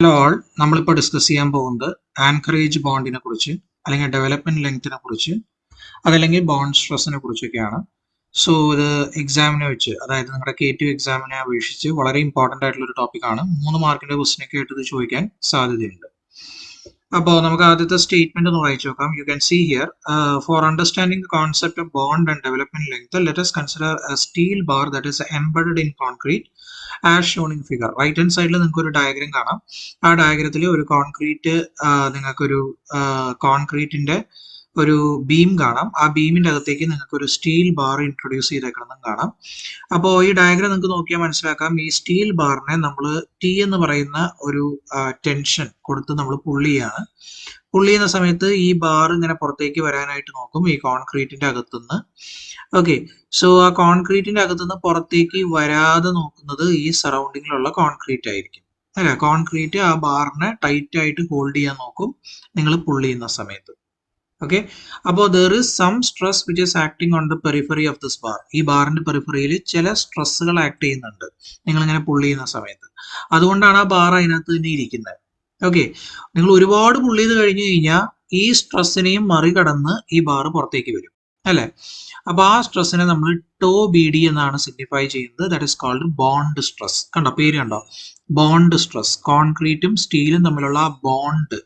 Hello all, നമ്മളിപ്പോൾ discuss ചെയ്യാൻ പോകുന്നത് ആൻകറേജ് ബോണ്ടിനെ കുറിച്ച് അല്ലെങ്കിൽ ഡെവലപ്മെന്റ് ലെങ്തിനെ കുറിച്ച് അതല്ലെങ്കിൽ ബോണ്ട് സ്ട്രെസ്സിനെ കുറിച്ചൊക്കെയാണ്. സോ ഇത് എക്സാമിനെ വെച്ച്, അതായത് നിങ്ങളുടെ K2 എക്സാമിനെ അപേക്ഷിച്ച് വളരെ ഇമ്പോർട്ടൻ്റ് ആയിട്ടുള്ള ഒരു ടോപ്പിക്കാണ്. 3 മാർക്കിന്റെ ക്വസ്റ്റിനൊക്കെ ആയിട്ട് ഇത് ചോദിക്കാൻ സാധ്യതയുണ്ട്. അപ്പോൾ നമുക്ക് ആദ്യത്തെ സ്റ്റേറ്റ്മെന്റ് ഒന്ന് വായിച്ചു നോക്കാം. You can see here, for understanding the concept of bond and development length let us consider a steel bar that is embedded in concrete as shown in figure. Right hand സൈഡിൽ നിങ്ങൾക്ക് ഒരു diagram കാണാം. ആ ഡയഗ്രത്തിൽ ഒരു concrete, നിങ്ങൾക്കൊരു കോൺക്രീറ്റിന്റെ ഒരു beam കാണാം. ആ ബീമിന്റെ അകത്തേക്ക് നിങ്ങൾക്ക് ഒരു സ്റ്റീൽ ബാർ ഇൻട്രൊഡ്യൂസ് ചെയ്തേക്കണം കാണാം. അപ്പോൾ ഈ ഡയഗ്രം നിങ്ങൾക്ക് നോക്കിയാൽ മനസ്സിലാക്കാം, ഈ സ്റ്റീൽ ബാറിനെ നമ്മൾ ടി എന്ന് പറയുന്ന ഒരു ടെൻഷൻ കൊടുത്ത് നമ്മൾ പുള്ളി ചെയ്യാണ്. പുള്ളി ചെയ്യുന്ന സമയത്ത് ഈ ബാർ ഇങ്ങനെ പുറത്തേക്ക് വരാനായിട്ട് നോക്കും ഈ കോൺക്രീറ്റിന്റെ അകത്തുനിന്ന്. ഓക്കെ, സോ ആ കോൺക്രീറ്റിന്റെ അകത്തുനിന്ന് പുറത്തേക്ക് വരാതെ നോക്കുന്നത് ഈ സറൗണ്ടിങ്ങിലുള്ള കോൺക്രീറ്റ് ആയിരിക്കും അല്ലെ. കോൺക്രീറ്റ് ആ ബാറിനെ ടൈറ്റ് ആയിട്ട് ഹോൾഡ് ചെയ്യാൻ നോക്കും നിങ്ങൾ പുള്ളി ചെയ്യുന്ന സമയത്ത്. ഓക്കെ, അപ്പോൾ there is some stress which is acting on the periphery of this bar. ഈ ബാറിന്റെ പെരിഫറിയിൽ ചില സ്ട്രെസ്സുകൾ ആക്ട് ചെയ്യുന്നുണ്ട് നിങ്ങൾ ഇങ്ങനെ പുള്ളി ചെയ്യുന്ന സമയത്ത്. അതുകൊണ്ടാണ് ആ ബാർ അതിനകത്ത് തന്നെ ഇരിക്കുന്നത്. ഓക്കെ, നിങ്ങൾ ഒരുപാട് പുള്ളി ചെയ്ത് കഴിഞ്ഞു കഴിഞ്ഞാൽ ഈ സ്ട്രെസ്സിനെയും മറികടന്ന് ഈ ബാർ പുറത്തേക്ക് വരും അല്ലെ. അപ്പൊ ആ സ്ട്രെസ്സിനെ നമ്മൾ ടോ ബി ഡി എന്നാണ് സിഗ്നിഫൈ ചെയ്യുന്നത്. That is called bond stress. കണ്ടോ, പേര് കണ്ടോ, ബോണ്ട് സ്ട്രെസ്. കോൺക്രീറ്റും സ്റ്റീലും തമ്മിലുള്ള ആ ബോണ്ട്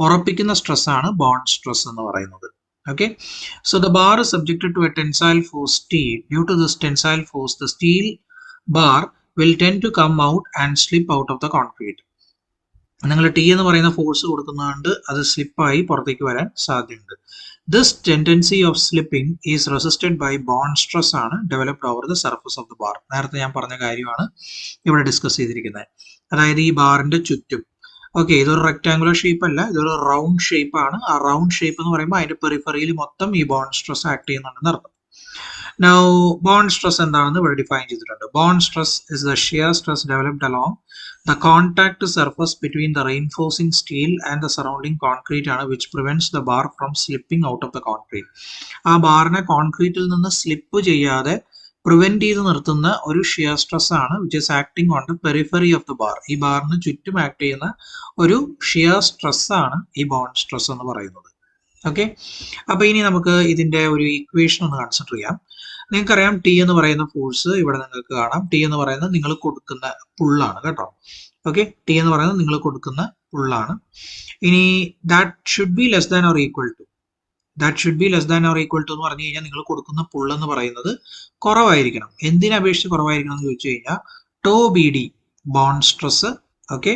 ഉറപ്പിക്കുന്ന സ്ട്രെസ് ആണ് ബോണ്ട് സ്ട്രെസ് എന്ന് പറയുന്നത്. Okay, so the bar is subjected to a tensile force T. Due to this tensile force, the steel bar will tend to come out and slip out of the concrete. നിങ്ങൾ T എന്ന് പറയുന്ന force കൊടുക്കുന്നതുകൊണ്ട് അത് സ്ലിപ്പായി പുറത്തേക്ക് വരാൻ സാധ്യതയുണ്ട്. This tendency of slipping is resisted by bond stress ആണ് developed over the surface of the bar. നേരത്തെ ഞാൻ പറഞ്ഞ കാര്യമാണ് ഇവിടെ ഡിസ്കസ് ചെയ്തിരിക്കുന്നത്. അതായത് ഈ ബാറിന്റെ ചുറ്റും, ഓക്കെ, ഇതൊരു റെക്ടാങ്കുലർ ഷേപ്പ് അല്ല, ഇതൊരു റൗണ്ട് ഷേപ്പ് ആണ്. ആ റൗണ്ട് ഷേപ്പ് എന്ന് പറയുമ്പോൾ അതിന്റെ പെറിഫറിയിൽ മൊത്തം ഈ ബോണ്ട് സ്ട്രെസ് ആക്ട് ചെയ്യുന്നുണ്ടെന്ന് അർത്ഥം. Now, bond stress എന്താണെന്ന് ഇവിടെ ഡിഫൈൻ ചെയ്തിട്ടുണ്ട്. Bond stress is the shear stress developed along the contact surface between the reinforcing steel and the surrounding concrete ആണ് which prevents the bar from slipping out of the concrete. ആ ബാറിനെ കോൺക്രീറ്റിൽ നിന്ന് slip ചെയ്യാതെ prevent ചെയ്ത് നിർത്തുന്ന ഒരു shear stress ആണ് which is acting on the periphery of the bar. ഈ ബാറിന് ചുറ്റും ആക്ട് ചെയ്യുന്ന ഒരു ഷിയർ സ്ട്രെസ് ആണ് ഈ ബോണ്ട് സ്ട്രെസ് എന്ന് പറയുന്നത്. ഓക്കെ, അപ്പൊ ഇനി നമുക്ക് ഇതിന്റെ ഒരു ഇക്വേഷൻ ഒന്ന് കൺസിഡർ ചെയ്യാം. നിങ്ങൾക്കറിയാം ടി എന്ന് പറയുന്ന ഫോഴ്സ് ഇവിടെ നിങ്ങൾക്ക് കാണാം. ടി എന്ന് പറയുന്നത് നിങ്ങൾ കൊടുക്കുന്ന പുള്ളാണ് കേട്ടോ. ഓക്കെ, ടി എന്ന് പറയുന്നത് നിങ്ങൾ കൊടുക്കുന്ന പുള്ളാണ്. ഇനി that should be less than or equal to, that should be less than or equal to എന്ന് പറഞ്ഞു കഴിഞ്ഞാൽ നിങ്ങൾ കൊടുക്കുന്ന പുള്ള് എന്ന് പറയുന്നത് കുറവായിരിക്കണം. എന്തിനപേക്ഷിച്ച് കുറവായിരിക്കണം എന്ന് ചോദിച്ചു കഴിഞ്ഞാൽ tau B D bond stress, okay,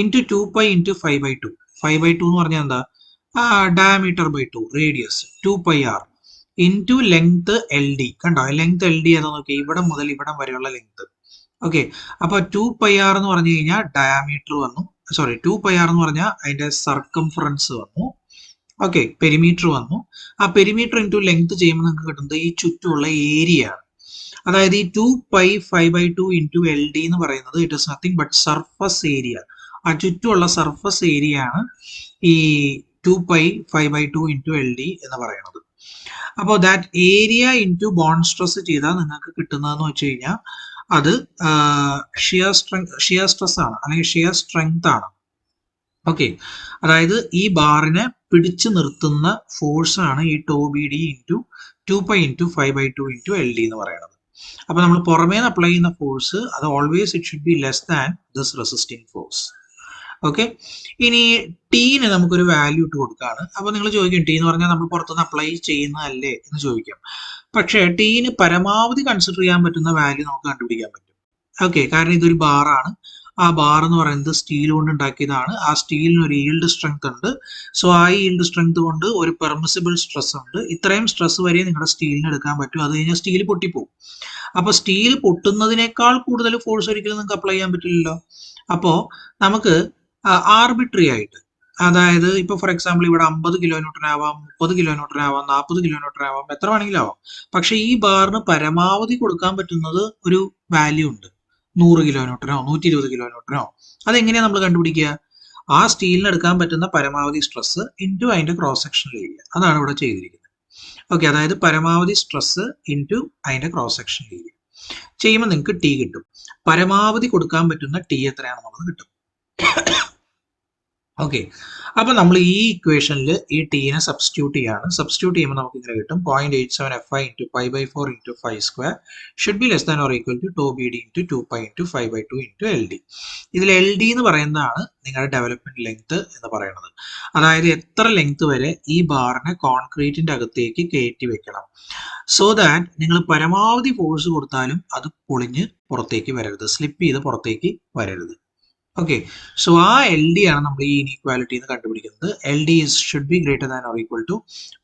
into 2π into 5/2. 5/2 എന്ന് പറഞ്ഞാൽ എന്താ, diameter by 2, radius 2πr into length L D. കണ്ടോ, ലെങ്ത് എൽ ഡി ഏതാ നോക്കി, ഇവിടെ മുതൽ ഇവിടം വരെയുള്ള ലെങ്ത്. ഓക്കെ, അപ്പൊ 2πr എന്ന് പറഞ്ഞു കഴിഞ്ഞാൽ ഡയമീറ്റർ വന്നു, സോറി 2πr എന്ന് പറഞ്ഞാൽ അതിന്റെ സർക്കംഫറൻസ് വന്നു. ഓക്കെ, പെരിമീറ്റർ വന്നു. ആ പെരിമീറ്റർ ഇൻറ്റു ലെങ്ത് ചെയ്യുമ്പോൾ നിങ്ങൾക്ക് കിട്ടുന്നത് ഈ ചുറ്റുമുള്ള ഏരിയ ആണ്. അതായത് ഈ 2π 5/2 ഇൻറ്റു എൽ ഡി എന്ന് പറയുന്നത് it is nothing but surface area. ആ ചുറ്റുമുള്ള സർഫസ് ഏരിയ ആണ് ഈ 2π 5/2 ഇൻറ്റു എൽ ഡി എന്ന് പറയുന്നത്. അപ്പോൾ that area into bond stress ചെയ്താൽ നിങ്ങൾക്ക് കിട്ടുന്നതെന്ന് വെച്ച് കഴിഞ്ഞാൽ അത് ഷിയർ സ്ട്രെസ് ആണ് അല്ലെങ്കിൽ ഷിയർ സ്ട്രെങ്ത് ആണ്. ഓക്കെ, അതായത് ഈ ബാറിനെ പിടിച്ചു നിർത്തുന്ന ഫോഴ്സ് ആണ് ഈ tau B D into 2π into 5/2 into L D എന്ന് പറയുന്നത്. അപ്പൊ നമ്മൾ പുറമേ നിന്ന് അപ്ലൈ ചെയ്യുന്ന ഫോഴ്സ് അത് always it should be less than this resisting force. Okay, ഇനി ടീന് നമുക്കൊരു വാല്യൂ ഇട്ട് കൊടുക്കുകയാണ്. അപ്പൊ നിങ്ങൾ ചോദിക്കും, ടീ എന്ന് പറഞ്ഞാൽ നമ്മൾ പുറത്തുനിന്ന് അപ്ലൈ ചെയ്യുന്നതല്ലേ എന്ന് ചോദിക്കും. പക്ഷേ ടീന് പരമാവധി കൺസിഡർ ചെയ്യാൻ പറ്റുന്ന വാല്യൂ നമുക്ക് കണ്ടുപിടിക്കാൻ പറ്റും. ഓക്കെ, കാരണം ഇതൊരു ബാറാണ്. ആ ബാർ എന്ന് പറയുന്നത് സ്റ്റീൽ കൊണ്ട് ഉണ്ടാക്കിയതാണ്. ആ സ്റ്റീലിന് ഒരു ഈൽഡ് സ്ട്രെങ്ത് ഉണ്ട്. സോ ആ ഈൽഡ് സ്ട്രെങ്ത് കൊണ്ട് ഒരു പെർമിസിബിൾ സ്ട്രെസ് ഉണ്ട്. ഇത്രയും സ്ട്രെസ് വരെ നിങ്ങളുടെ സ്റ്റീലിന് എടുക്കാൻ പറ്റും. അത് കഴിഞ്ഞാൽ സ്റ്റീൽ പൊട്ടിപ്പോകും. അപ്പൊ സ്റ്റീൽ പൊട്ടുന്നതിനേക്കാൾ കൂടുതൽ ഫോഴ്സ് ഒരിക്കലും നിങ്ങൾക്ക് അപ്ലൈ ചെയ്യാൻ പറ്റില്ലല്ലോ. അപ്പോ നമുക്ക് ആർബിട്രറി ആയിട്ട്, അതായത് ഇപ്പൊ ഫോർ എക്സാമ്പിൾ ഇവിടെ 50 കിലോന്യൂട്ടൺ ആവാം, 30 കിലോന്യൂട്ടൺ ആവാം, 40 കിലോന്യൂട്ടൺ ആവാം, എത്ര വേണമെങ്കിലും ആവാം. പക്ഷെ ഈ ബാറിന് പരമാവധി കൊടുക്കാൻ പറ്റുന്നത് ഒരു വാല്യൂ ഉണ്ട്. 100 കിലോന്യൂട്ടനോ 120 കിലോന്യൂട്ടനോ. അതെങ്ങനെയാണ് നമ്മൾ കണ്ടുപിടിക്കുക? ആ സ്റ്റീലിന് എടുക്കാൻ പറ്റുന്ന പരമാവധി സ്ട്രെസ് ഇൻറ്റു അതിന്റെ ക്രോസ് സെക്ഷണൽ ഏരിയ. അതാണ് ഇവിടെ ചെയ്തിരിക്കുന്നത്. ഓക്കെ, അതായത് പരമാവധി സ്ട്രെസ് ഇൻറ്റു അതിന്റെ ക്രോസ് സെക്ഷണൽ ഏരിയ ചെയ്യുമ്പോൾ നിങ്ങൾക്ക് ടി കിട്ടും. പരമാവധി കൊടുക്കാൻ പറ്റുന്ന ടി എത്രയാണെന്നുള്ളത് കിട്ടും. ഓക്കെ, അപ്പോൾ നമ്മൾ ഈ ഇക്വേഷനിൽ ഈ ടീനെ സബ്സ്റ്റിറ്റ്യൂട്ട് ചെയ്യാണ്. സബ്സ്റ്റിറ്റ്യൂട്ട് ചെയ്യുമ്പോൾ നമുക്ക് ഇങ്ങനെ കിട്ടും 0.87 fi into pi by 4 into 5 square should be less than or equal to tau bd into 2 pi into 5 by 2 into ld. ഇതിൽ എൽ ഡി എന്ന് പറയുന്നതാണ് നിങ്ങളുടെ ഡെവലപ്മെന്റ് ലെങ്ത് എന്ന് പറയുന്നത്. അതായത് എത്ര ലെങ്ത് വരെ ഈ ബാറിനെ കോൺക്രീറ്റിന്റെ അകത്തേക്ക് കയറ്റി വെക്കണം, സോ ദാറ്റ് നിങ്ങൾ പരമാവധി ഫോഴ്സ് കൊടുത്താലും അത് പൊളിഞ്ഞ് പുറത്തേക്ക് വരരുത്, സ്ലിപ്പ് ചെയ്ത് പുറത്തേക്ക് വരരുത്. ഓക്കെ, സോ ആ എൽ ഡി ആണ് നമ്മൾ ഈ ഇനീക്വാലിറ്റി എന്ന് കണ്ടുപിടിക്കുന്നത്. L d should be greater than or equal to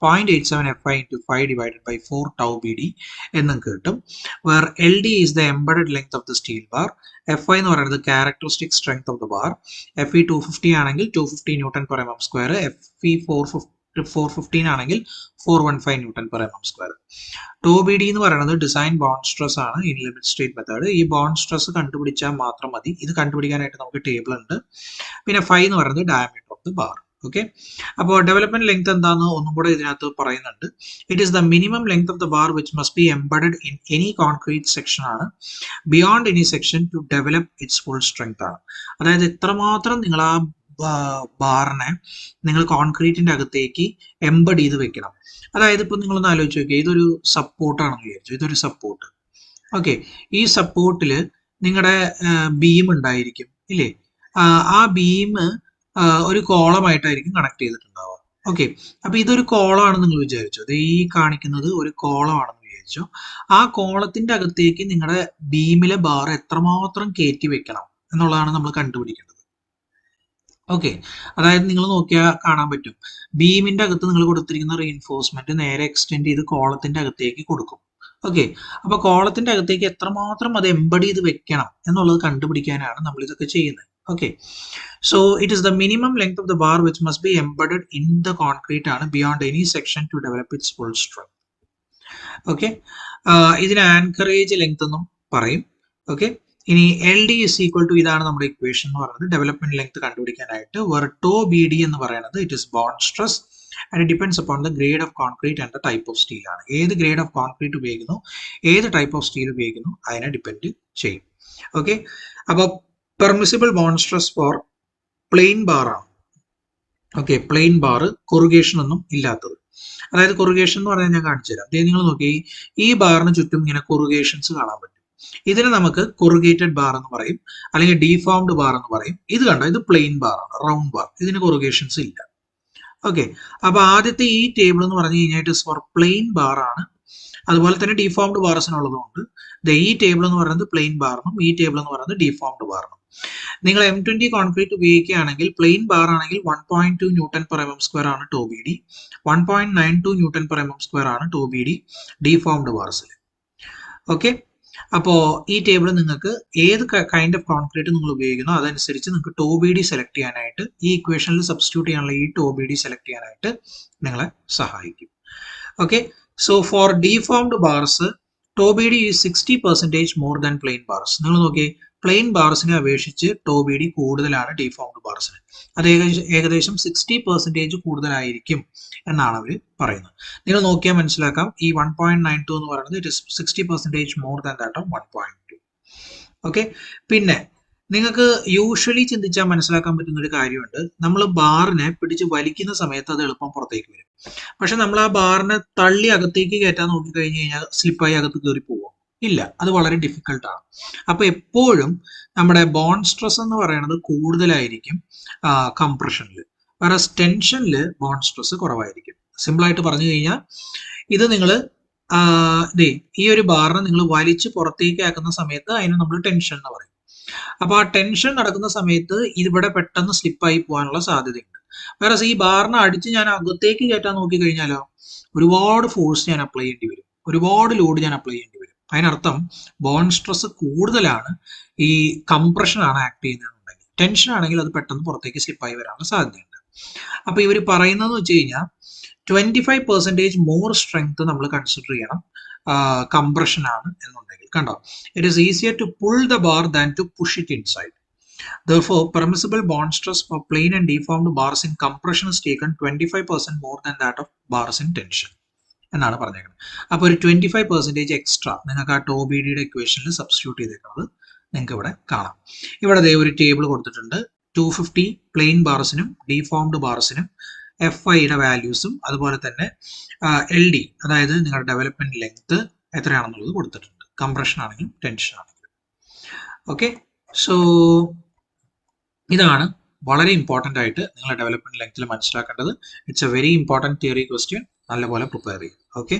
0.87 fi into 5 divided by 4 tau bd എന്നും കിട്ടും. Where l d is the embedded length of the steel bar, f i എന്ന് പറയുന്നത് characteristic strength of the bar, f e 250 ആണെങ്കിൽ 250 newton per M M square, f e 415 ആണെങ്കിൽ 415 newton per M M square. Tau B D എന്ന് പറയുന്നത് design bond stress ആണ് in limit state method. ഈ bond stress കണ്ടുപിടിച്ചാൽ മാത്രം മതി. ഇത് കണ്ടുപിടിക്കാനായിട്ട് നമുക്ക് ടേബിൾ ഉണ്ട്. പിന്നെ ഫൈ എന്ന് പറയുന്നത് diameter of the bar. Okay, അപ്പോൾ ഡെവലപ്മെന്റ് ലെങ്ത് എന്താണെന്ന് ഒന്നും കൂടെ ഇതിനകത്ത് പറയുന്നുണ്ട്. It is the minimum length of the bar which must be embedded in any concrete section ആണ് beyond any section to develop its full strength ആണ്. അതായത് എത്രമാത്രം നിങ്ങൾ ആ ബാറിനെ നിങ്ങൾ കോൺക്രീറ്റിന്റെ അകത്തേക്ക് എംബഡ് ചെയ്ത് വെക്കണം. അതായത് ഇപ്പൊ നിങ്ങളൊന്ന് ആലോചിച്ച് നോക്കിയാൽ ഇതൊരു സപ്പോർട്ടാണെന്ന് വിചാരിച്ചു, ഇതൊരു സപ്പോർട്ട്. ഓക്കെ, ഈ സപ്പോർട്ടില് നിങ്ങളുടെ ബീം ഉണ്ടായിരിക്കും ഇല്ലേ? ആ ബീം ഒരു കോളമായിട്ടായിരിക്കും കണക്ട് ചെയ്തിട്ടുണ്ടാവുക. ഓക്കെ, അപ്പൊ ഇതൊരു കോളമാണെന്ന് നിങ്ങൾ വിചാരിച്ചു, അത് ഈ കാണിക്കുന്നത് ഒരു കോളമാണെന്ന് വിചാരിച്ചു. ആ കോളത്തിന്റെ അകത്തേക്ക് നിങ്ങളുടെ ബീമിലെ ബാർ എത്രമാത്രം കയറ്റി വെക്കണം എന്നുള്ളതാണ് നമ്മൾ കണ്ടുപിടിക്കേണ്ടത്. ഓക്കെ, അതായത് നിങ്ങൾ നോക്കിയാൽ കാണാൻ പറ്റും, ബീമിന്റെ അകത്ത് നിങ്ങൾ കൊടുത്തിരിക്കുന്ന റീഇൻഫോഴ്സ്മെന്റ് നേരെ എക്സ്റ്റെൻഡ് ചെയ്ത് കോളത്തിന്റെ അകത്തേക്ക് കൊടുക്കും. ഓക്കെ, അപ്പൊ കോളത്തിന്റെ അകത്തേക്ക് എത്രമാത്രം അത് എംബഡ് ചെയ്ത് വെക്കണം എന്നുള്ളത് കണ്ടുപിടിക്കാനാണ് നമ്മൾ ഇതൊക്കെ ചെയ്യുന്നത്. Okay, so it is the minimum length of the bar which must be embedded in the concrete ആണ് beyond any section to develop its full strength. Okay, ഇതിന് ആൻകറേജ് ലെങ്ത് എന്നും പറയും. ഓക്കെ, ഇനി L D is equal to, ഇതാണ് നമ്മുടെ equation എന്ന് പറയുന്നത് development length കണ്ടുപിടിക്കാനായിട്ട്. വേർ ടോ ബി ഡി എന്ന് പറയുന്നത് it is bond stress and it depends upon the grade of concrete and the type of steel ആണ്. ഏത് ഗ്രേഡ് ഓഫ് കോൺക്രീറ്റ് ഉപയോഗിക്കുന്നു, ഏത് ടൈപ്പ് ഓഫ് സ്റ്റീൽ ഉപയോഗിക്കുന്നു, അതിനെ ഡിപെൻഡ് ചെയ്യും. ഓക്കെ, അപ്പോൾ permissible bond stress for plain bar ആണ്. Okay, plain bar corrugation ഒന്നും ഇല്ലാത്തത്. അതായത് കൊറുഗേഷൻ എന്ന് പറഞ്ഞാൽ ഞാൻ കാണിച്ചു തരാം. നിങ്ങൾ നോക്കി, ഈ ബാറിന് ചുറ്റും ഇങ്ങനെ കൊറുഗേഷൻസ് കാണാൻ പറ്റും. ഇതിനെ നമുക്ക് കൊറുഗേറ്റഡ് ബാർ എന്ന് പറയും, അല്ലെങ്കിൽ ഡീഫോംഡ് ബാർ എന്ന് പറയും. ഇത് കണ്ടോ, ഇത് പ്ലെയിൻ ബാർ ആണ്, റൗണ്ട് ബാർ, ഇതിന് കൊറുഗേഷൻസ് ഇല്ല. ഓക്കെ, അപ്പൊ ആദ്യത്തെ ഈ ടേബിൾ എന്ന് പറഞ്ഞു കഴിഞ്ഞാൽ it is for plain bar ആണ്. അതുപോലെ തന്നെ ഡീഫോംഡ് ബാർസിനുള്ളതുകൊണ്ട് ഈ ടേബിൾ എന്ന് പറയുന്നത് പ്ലെയിൻ ബാറിനും ഈ ടേബിൾ എന്ന് പറയുന്നത് ഡീഫോംഡ് ബാറിനും. നിങ്ങൾ M20 കോൺക്രീറ്റ് ഉപയോഗിക്കുകയാണെങ്കിൽ പ്ലെയിൻ ബാർ ആണെങ്കിൽ 1.2 newton per M M square ആണ് tau B D, 1.92 newton per M M square ആണ് ടോ ബി ഡി ഡീഫോംഡ് ബാർസിൽ. ഓക്കെ, അപ്പോൾ ഈ ടേബിൾ നിങ്ങൾക്ക് ഏത് കൈൻഡ് ഓഫ് കോൺക്രീറ്റ് നിങ്ങൾ ഉപയോഗിക്കുന്നോ അതനുസരിച്ച് നിങ്ങൾക്ക് ടോ ബി ഡി സെലക്ട് ചെയ്യാനായിട്ട്, ഈ ഇക്വേഷനിൽ സബ്സ്റ്റിറ്റ്യൂട്ട് ചെയ്യാനുള്ള ഈ ടോ ബി ഡി സെലക്ട് ചെയ്യാനായിട്ട് നിങ്ങളെ സഹായിക്കും. Okay, so for deformed bars tau B d is 60% more than plain bars. നിങ്ങൾ നോക്കിയേ, പ്ലെയിൻ ബാർസിനെ അപേക്ഷിച്ച് ടോ ബി ഡി കൂടുതലാണ് ഡീഫോംഡ് ബാർസിന്. അത് ഏകദേശം 60% കൂടുതലായിരിക്കും എന്നാണ് അവർ പറയുന്നത്. നിങ്ങൾ നോക്കിയാൽ മനസ്സിലാക്കാം, ഈ 1.92 എന്ന് പറയുന്നത് it is 60% more than that of 1.2. Okay, പിന്നെ നിങ്ങൾക്ക് യൂഷ്വലി ചിന്തിച്ചാൽ മനസ്സിലാക്കാൻ പറ്റുന്ന ഒരു കാര്യമുണ്ട്. നമ്മൾ ബാറിനെ പിടിച്ച് വലിക്കുന്ന സമയത്ത് അത് എളുപ്പം പുറത്തേക്ക് വരും. പക്ഷെ നമ്മൾ ആ ബാറിനെ തള്ളി അകത്തേക്ക് കയറ്റാൻ നോക്കി കഴിഞ്ഞു കഴിഞ്ഞാൽ സ്ലിപ്പായി അകത്ത് കയറി പോകും. ഇല്ല, അത് വളരെ ഡിഫിക്കൽട്ടാണ്. അപ്പൊ എപ്പോഴും നമ്മുടെ ബോണ്ട് സ്ട്രെസ് എന്ന് പറയുന്നത് കൂടുതലായിരിക്കും കംപ്രഷനിൽ, വേറെ ടെൻഷനിൽ ബോണ്ട് സ്ട്രെസ് കുറവായിരിക്കും. സിമ്പിൾ ആയിട്ട് പറഞ്ഞു കഴിഞ്ഞാൽ ഇത് നിങ്ങൾ ഈ ഒരു ബാറിനെ നിങ്ങൾ വലിച്ച് പുറത്തേക്ക് ആക്കുന്ന സമയത്ത് അതിന് നമ്മൾ ടെൻഷൻ എന്ന് പറയും. അപ്പൊ ആ ടെൻഷൻ നടക്കുന്ന സമയത്ത് ഇവിടെ പെട്ടെന്ന് സ്ലിപ്പായി പോകാനുള്ള സാധ്യതയുണ്ട്. വേറെ ഈ ബാറിനെ അടിച്ച് ഞാൻ അകത്തേക്ക് കയറ്റാൻ നോക്കി കഴിഞ്ഞാലോ ഒരുപാട് ഫോഴ്സ് ഞാൻ അപ്ലൈ ചെയ്യേണ്ടി വരും, ഒരുപാട് ലോഡ് ഞാൻ അപ്ലൈ ചെയ്യേണ്ടി വരും. അതിനർത്ഥം ബോണ്ട് സ്ട്രെസ് കൂടുതലാണ് ഈ കംപ്രഷൻ ആണ് ആക്ട് ചെയ്യുന്നതെന്നുണ്ടെങ്കിൽ. ടെൻഷൻ ആണെങ്കിൽ അത് പെട്ടെന്ന് പുറത്തേക്ക് സ്ലിപ്പായി വരാനുള്ള സാധ്യതയുണ്ട്. അപ്പൊ ഇവർ പറയുന്നതെന്ന് വെച്ച് കഴിഞ്ഞാൽ 25% മോർ സ്ട്രെങ്ത് നമ്മൾ കൺസിഡർ ചെയ്യണം കംപ്രഷൻ ആണ് എന്നുണ്ടെങ്കിൽ. കണ്ടോ, it is easier to pull the bar than to push it inside. Therefore, permissible bond stress for plain and deformed bars in compression is taken 25% more than that of bars in tension എന്നാണ് പറഞ്ഞേക്കുന്നത്. അപ്പോൾ ഒരു 25% extra നിങ്ങൾക്ക് ആ to B ഡിയുടെ ഇക്വേഷനിൽ substitute ചെയ്തേക്കുന്നത് നിങ്ങൾക്ക് ഇവിടെ കാണാം. ഇവിടെ ഒരു ടേബിൾ കൊടുത്തിട്ടുണ്ട്. 250 പ്ലെയിൻ ബാർസിനും ഡീഫോംഡ് ബാർസിനും FIയുടെ വാല്യൂസും അതുപോലെ തന്നെ LD അതായത് നിങ്ങളുടെ ഡെവലപ്മെന്റ് ലെങ്ത് എത്രയാണെന്നുള്ളത് കൊടുത്തിട്ടുണ്ട്. കംപ്രഷൻ ആണെങ്കിലും ടെൻഷൻ ആണെങ്കിലും. ഓക്കെ, സോ ഇതാണ് വളരെ ഇമ്പോർട്ടൻ്റ് ആയിട്ട് നിങ്ങളുടെ ഡെവലപ്മെന്റ് ലെങ്ത്തിൽ മനസ്സിലാക്കേണ്ടത്. It's A very important theory question. നല്ലപോലെ പ്രിപ്പയർ ചെയ്യും. ഓക്കെ.